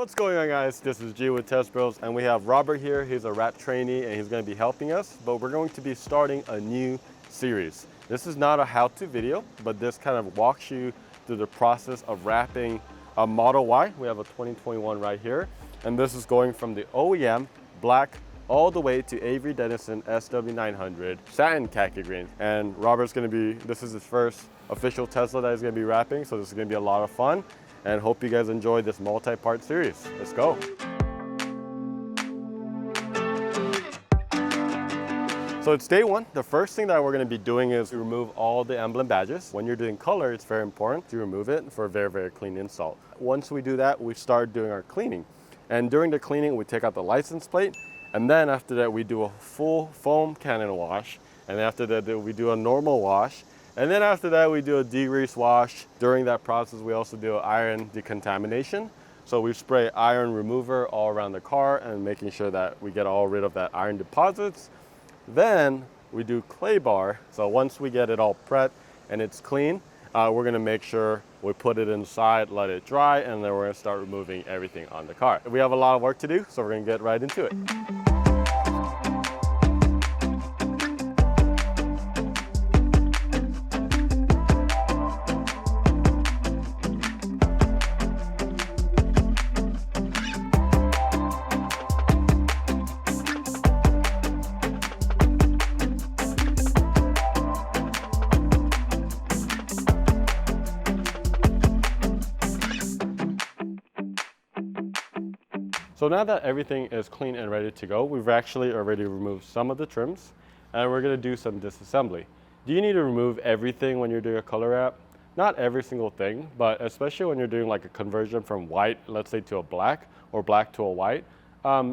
What's going on, guys? This is G with Test Bros, and we have Robert here. He's a wrap trainee and he's going to be helping us, but we're going to be starting a new series. This is not a how-to video, but this kind of walks you through the process of wrapping a Model Y. We have a 2021 right here, and this is going from the OEM black all the way to Avery Dennison SW900 satin khaki green. And Robert's going to be, this is his first official Tesla that he's going to be wrapping, so this is going to be a lot of fun, and hope you guys enjoy this multi-part series. Let's go. So it's day one. The first thing that we're going to be doing is remove all the emblem badges. When you're doing color, it's very important to remove it for a very, very clean install. Once we do that, we start doing our cleaning. And during the cleaning, we take out the license plate. And then after that, we do a full foam cannon wash. And after that, we do a normal wash. And then after that, we do a degrease wash. During that process, we also do iron decontamination. So we spray iron remover all around the car and making sure that we get all rid of that iron deposits. Then we do clay bar. So once we get it all prepped and it's clean, we're gonna make sure we put it inside, let it dry, and then we're gonna start removing everything on the car. We have a lot of work to do, so we're gonna get right into it. So now that everything is clean and ready to go, we've actually already removed some of the trims, and we're gonna do some disassembly. Do you need to remove everything when you're doing a color wrap? Not every single thing, but especially when you're doing like a conversion from white, let's say, to a black, or black to a white,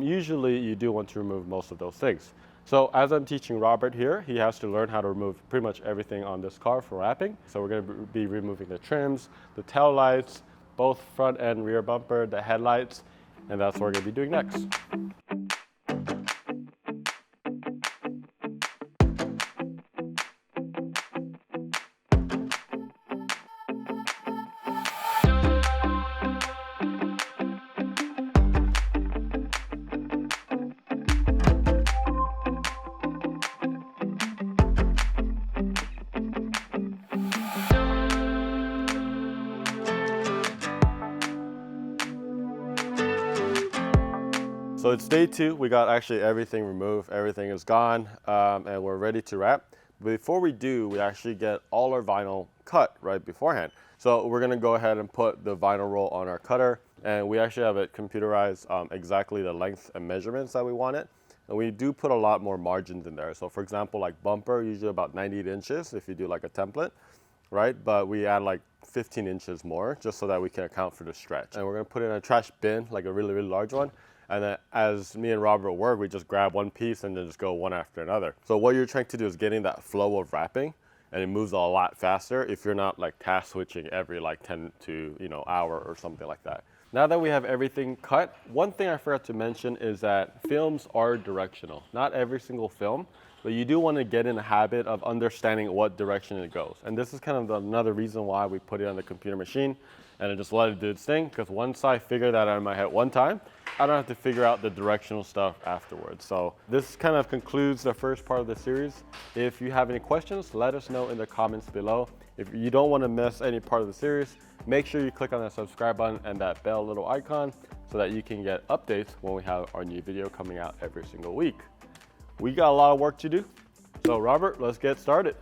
usually you do want to remove most of those things. So as I'm teaching Robert here, he has to learn how to remove pretty much everything on this car for wrapping. So we're gonna be removing the trims, the tail lights, both front and rear bumper, the headlights, and that's what we're going to be doing next. So it's day two. We got actually everything removed. Everything is gone, and we're ready to wrap. Before we do, we actually get all our vinyl cut right beforehand. So we're gonna go ahead and put the vinyl roll on our cutter, and we actually have it computerized exactly the length and measurements that we want it. And we do put a lot more margins in there. So for example, like bumper, usually about 98 inches if you do like a template, right? But we add like 15 inches more just so that we can account for the stretch. And we're gonna put it in a trash bin, like a really, really large one. And then as me and Robert work, we just grab one piece and then just go one after another. So what you're trying to do is getting that flow of wrapping, and it moves a lot faster if you're not like task switching every like 10 to hour or something like that. Now that we have everything cut, one thing I forgot to mention is that films are directional. Not every single film, but you do want to get in the habit of understanding what direction it goes. And this is kind of another reason why we put it on the computer machine and just let it do its thing, because once I figure that out in my head one time, I don't have to figure out the directional stuff afterwards. So this kind of concludes the first part of the series. If you have any questions, let us know in the comments below. If you don't want to miss any part of the series, make sure you click on that subscribe button and that bell little icon so that you can get updates when we have our new video coming out every single week. We got a lot of work to do. So Robert, let's get started.